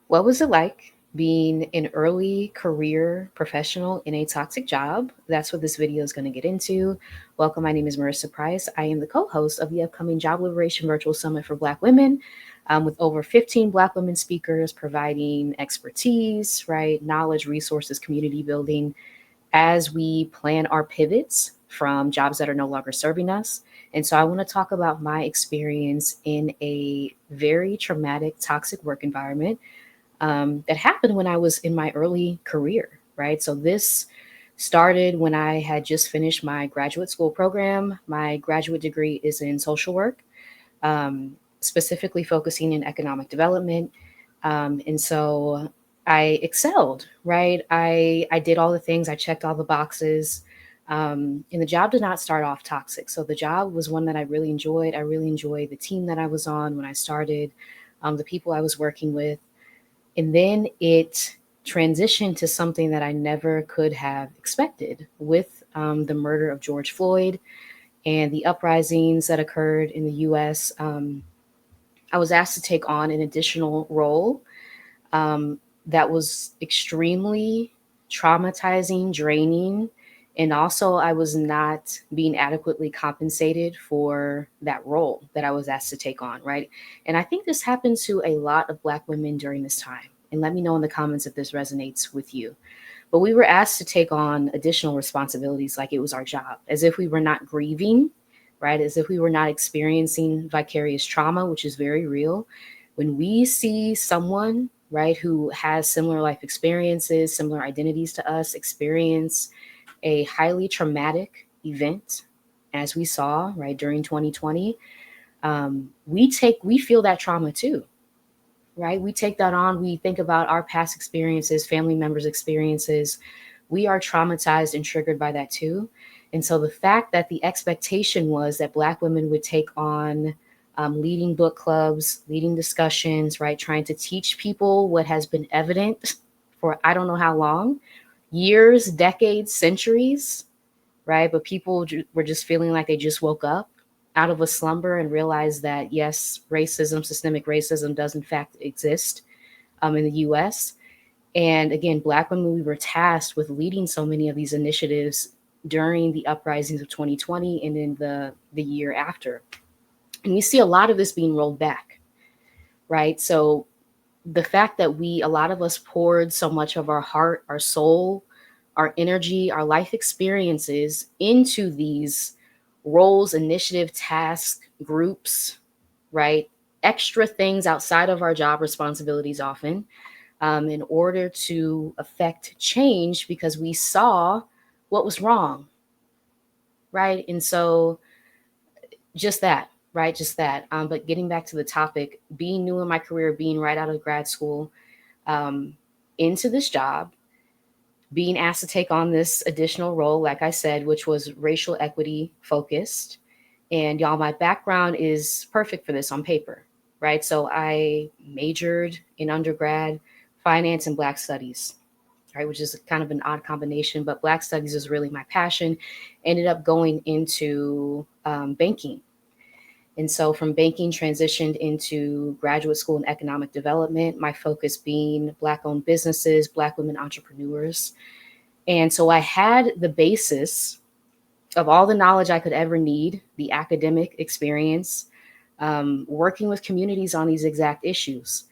What was it like being an early career professional in a toxic job? That's what this video is going to get into. Welcome, my name is Marissa Price. I am the co-host of the upcoming Job Liberation Virtual Summit for Black Women, with over 15 Black women speakers providing expertise, right, knowledge, resources, community building as we plan our pivots from jobs that are no longer serving us. And so I want to talk about my experience in a very traumatic, toxic work environment that happened when I was in my early career, right? So this started when I had just finished my graduate school program. My graduate degree is in social work, specifically focusing in economic development. And so I excelled, right? I did all the things, I checked all the boxes. And the job did not start off toxic. So the job was one that I really enjoyed. I really enjoyed the team that I was on when I started, the people I was working with. And then it transitioned to something that I never could have expected with the murder of George Floyd and the uprisings that occurred in the US. I was asked to take on an additional role that was extremely traumatizing, draining. And also, I was not being adequately compensated for that role that I was asked to take on, right? And I think this happened to a lot of Black women during this time. And let me know in the comments if this resonates with you. But we were asked to take on additional responsibilities like it was our job, as if we were not grieving, right? As if we were not experiencing vicarious trauma, which is very real. When we see someone, right, who has similar life experiences, similar identities to us, experience a highly traumatic event, as we saw, right, during 2020, we feel that trauma too, right? We take that on. We think about our past experiences, family members' experiences. We are traumatized and triggered by that too. And so the fact that the expectation was that Black women would take on leading book clubs, leading discussions, right? Trying to teach people what has been evident for I don't know how long, years, decades, centuries, right? But people were just feeling like they just woke up out of a slumber and realized that, yes, racism, systemic racism does in fact exist in the US. And again, Black women, we were tasked with leading so many of these initiatives during the uprisings of 2020 and in the year after. And you see a lot of this being rolled back, right? So the fact that a lot of us poured so much of our heart, our soul, our energy, our life experiences into these roles, initiative, task groups, right? Extra things outside of our job responsibilities often, in order to affect change because we saw what was wrong, right? And so just that, right? Just that. But getting back to the topic, being new in my career, being right out of grad school, into this job, being asked to take on this additional role, like I said, which was racial equity focused. And y'all, my background is perfect for this on paper, right? So I majored in undergrad finance and Black studies, right? Which is kind of an odd combination, but Black studies is really my passion. Ended up going into banking. And so from banking transitioned into graduate school in economic development, my focus being Black owned businesses, Black women entrepreneurs. And so I had the basis of all the knowledge I could ever need, the academic experience, working with communities on these exact issues.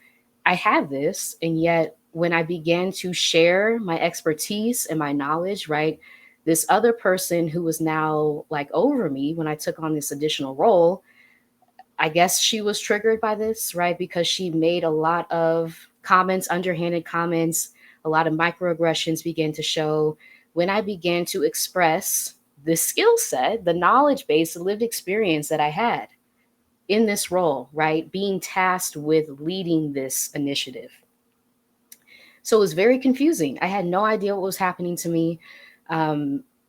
I had this, and yet when I began to share my expertise and my knowledge, right, this other person who was now like over me when I took on this additional role, I guess she was triggered by this, right? Because she made a lot of comments, underhanded comments, a lot of microaggressions began to show when I began to express the skill set, the knowledge base, the lived experience that I had in this role, right? Being tasked with leading this initiative. So it was very confusing. I had no idea what was happening to me.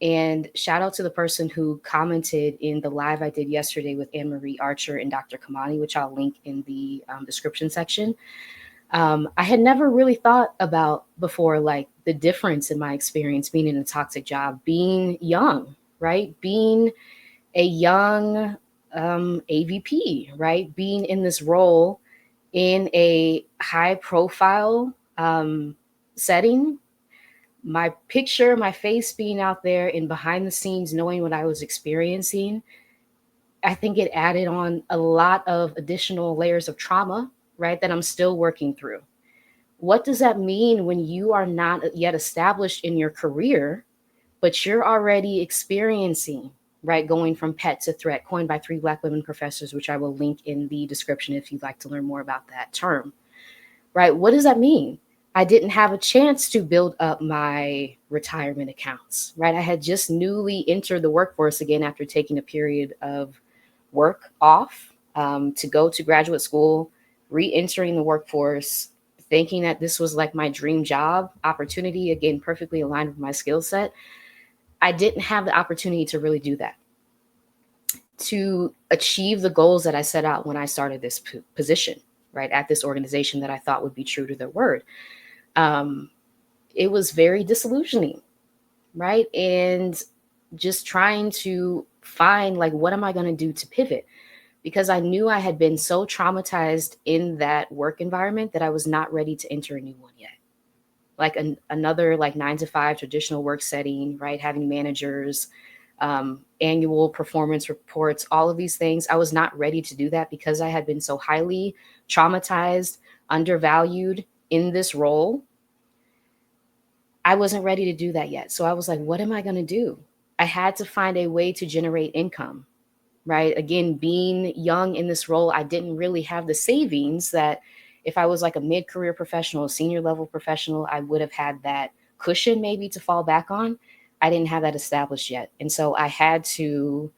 And shout out to the person who commented in the live I did yesterday with Anne Marie Archer and Dr. Kamani, which I'll link in the description section. I had never really thought about before, like the difference in my experience being in a toxic job, being young, right? Being a young AVP, right? Being in this role in a high profile setting, my picture, my face being out there and behind the scenes, knowing what I was experiencing, I think it added on a lot of additional layers of trauma, right, that I'm still working through. What does that mean when you are not yet established in your career, but you're already experiencing, right, going from pet to threat, coined by 3 Black women professors, which I will link in the description if you'd like to learn more about that term, right? What does that mean? I didn't have a chance to build up my retirement accounts, right? I had just newly entered the workforce again after taking a period of work off to go to graduate school, re entering the workforce, thinking that this was like my dream job opportunity, again, perfectly aligned with my skill set. I didn't have the opportunity to really do that, to achieve the goals that I set out when I started this position, right, at this organization that I thought would be true to their word. Um, it was very disillusioning, right? And just trying to find, like, what am I going to do to pivot? Because I knew I had been so traumatized in that work environment that I was not ready to enter a new one yet. Like another like 9 to 5 traditional work setting, right? Having managers, annual performance reports, all of these things. I was not ready to do that because I had been so highly traumatized, undervalued in this role. I wasn't ready to do that yet. So I was like, what am I going to do? I had to find a way to generate income, right? Again, being young in this role, I didn't really have the savings that if I was like a mid-career professional, a senior level professional, I would have had that cushion maybe to fall back on. I didn't have that established yet. And so I had to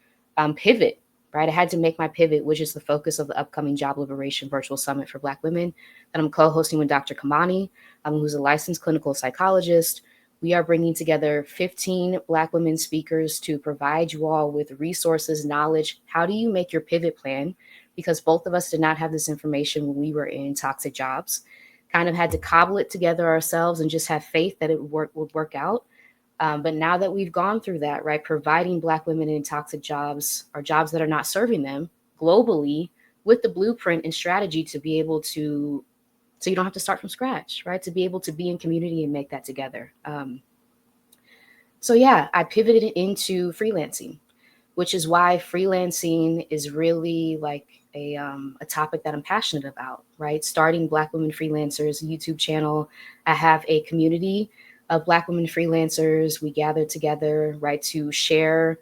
pivot, right? I had to make my pivot, which is the focus of the upcoming Job Liberation Virtual Summit for Black women that I'm co-hosting with Dr. Kamani, who's a licensed clinical psychologist. We are bringing together 15 Black women speakers to provide you all with resources, knowledge. How do you make your pivot plan? Because both of us did not have this information when we were in toxic jobs. Kind of had to cobble it together ourselves and just have faith that it would work out. But now that we've gone through that, right, providing Black women in toxic jobs or jobs that are not serving them globally with the blueprint and strategy to be able to, so you don't have to start from scratch, right? To be able to be in community and make that together. So yeah, I pivoted into freelancing, which is why freelancing is really like a topic that I'm passionate about, right? Starting Black Women Freelancers YouTube channel. I have a community of Black women freelancers. We gather together, right, to share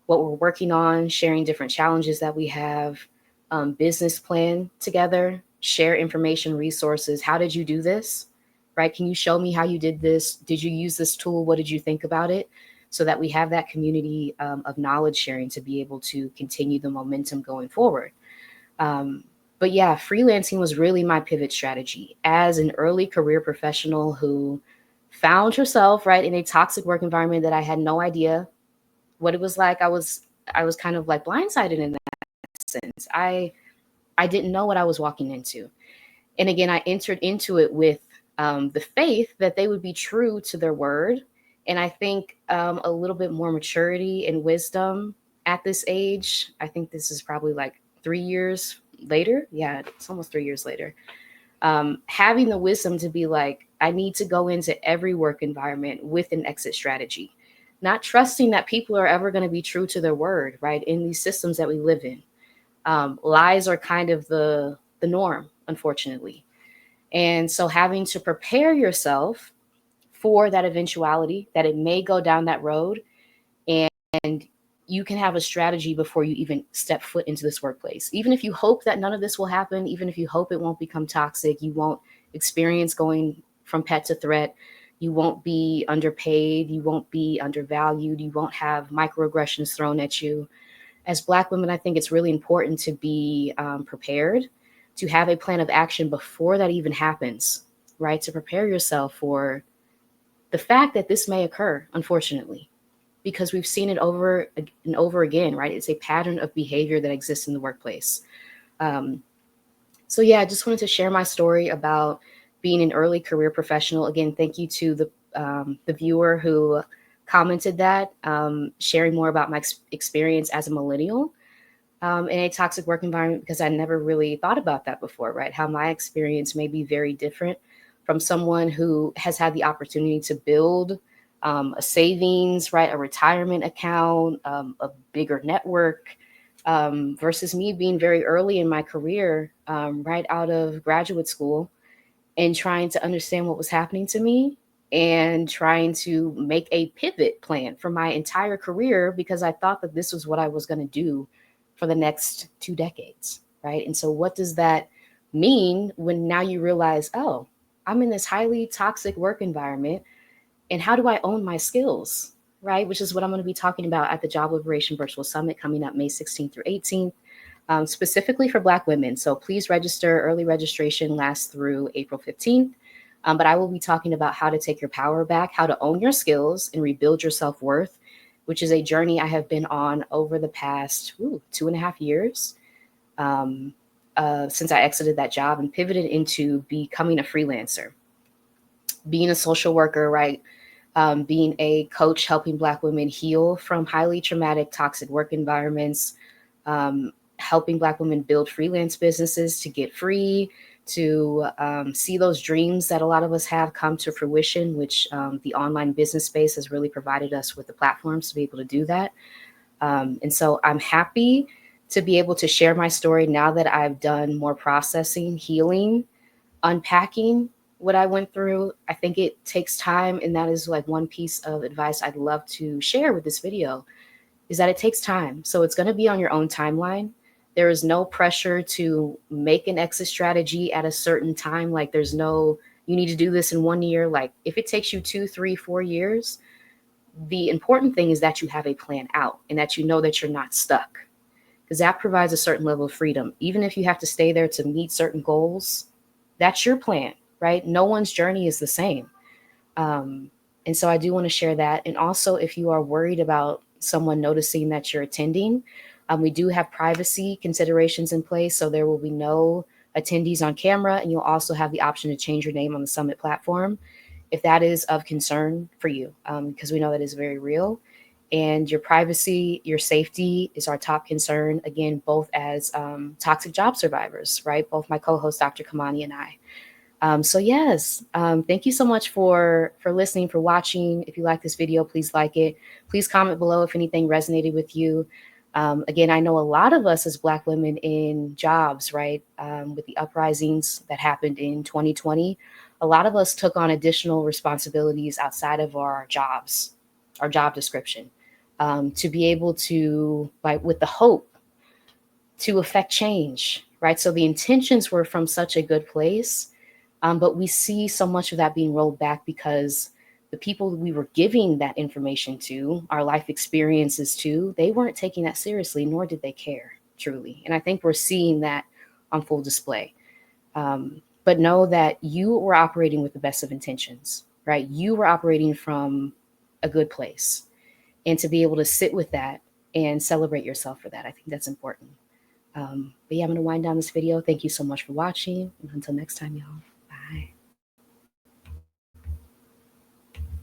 what we're working on, sharing different challenges that we have, business plan together, share information, resources. How did you do this? Right? Can you show me how you did this? Did you use this tool? What did you think about it? So that we have that community of knowledge sharing to be able to continue the momentum going forward. But yeah, freelancing was really my pivot strategy as an early career professional who found herself, right, in a toxic work environment that I had no idea what it was like. I was kind of like blindsided in that sense. I didn't know what I was walking into. And again, I entered into it with the faith that they would be true to their word. And I think a little bit more maturity and wisdom at this age. I think this is probably like 3 years later. Yeah, it's almost 3 years later. Having the wisdom to be like, I need to go into every work environment with an exit strategy, not trusting that people are ever going to be true to their word, right? In these systems that we live in, lies are kind of the norm, unfortunately. And so having to prepare yourself for that eventuality that it may go down that road, and you can have a strategy before you even step foot into this workplace. Even if you hope that none of this will happen, even if you hope it won't become toxic, you won't experience going from pet to threat, you won't be underpaid, you won't be undervalued, you won't have microaggressions thrown at you. As Black women, I think it's really important to be prepared, to have a plan of action before that even happens, right? To prepare yourself for the fact that this may occur, unfortunately, because we've seen it over and over again, right? It's a pattern of behavior that exists in the workplace. So yeah, I just wanted to share my story about being an early career professional. Again, thank you to the viewer who commented that, sharing more about my experience as a millennial. in a toxic work environment because I never really thought about that before, right? How my experience may be very different from someone who has had the opportunity to build a savings, right? A retirement account, a bigger network, versus me being very early in my career, right out of graduate school, and trying to understand what was happening to me and trying to make a pivot plan for my entire career because I thought that this was what I was going to do for the next 2 decades, right? And so, what does that mean when now you realize, oh, I'm in this highly toxic work environment, and how do I own my skills, right? Which is what I'm going to be talking about at the Job Liberation Virtual Summit coming up May 16th through 18th. Specifically for Black women. So please register. Early registration lasts through April 15th. But I will be talking about how to take your power back, how to own your skills and rebuild your self-worth, which is a journey I have been on over the past 2.5 years, since I exited that job and pivoted into becoming a freelancer, being a social worker, right? Being a coach, helping Black women heal from highly traumatic, toxic work environments, helping Black women build freelance businesses to get free, to see those dreams that a lot of us have come to fruition, which the online business space has really provided us with the platforms to be able to do that. And so I'm happy to be able to share my story now that I've done more processing, healing, unpacking what I went through. I think it takes time. And that is like one piece of advice I'd love to share with this video is that it takes time. So it's going to be on your own timeline. There is no pressure to make an exit strategy at a certain time. Like there's no, you need to do this in 1 year. Like if it takes you 2, 3, 4 years, the important thing is that you have a plan out and that you know that you're not stuck, because that provides a certain level of freedom. Even if you have to stay there to meet certain goals, that's your plan, right? No one's journey is the same. And so I do want to share that. And also, if you are worried about someone noticing that you're attending, we do have privacy considerations in place. So there will be no attendees on camera, and you'll also have the option to change your name on the Summit platform if that is of concern for you, because we know that is very real. And your privacy, your safety is our top concern, again, both as toxic job survivors, right? Both my co-host, Dr. Kamani, and I. So yes, thank you so much for listening, for watching. If you like this video, please like it. Please comment below if anything resonated with you. Again, I know a lot of us as Black women in jobs, right, with the uprisings that happened in 2020, a lot of us took on additional responsibilities outside of our jobs, our job description, to be able to, like, with the hope to affect change, right? So the intentions were from such a good place. But we see so much of that being rolled back because the people we were giving that information to, our life experiences to, they weren't taking that seriously, nor did they care, truly. And I think we're seeing that on full display. But know that you were operating with the best of intentions, right? You were operating from a good place. And to be able to sit with that and celebrate yourself for that, I think that's important. But yeah, I'm going to wind down this video. Thank you so much for watching. And until next time, y'all.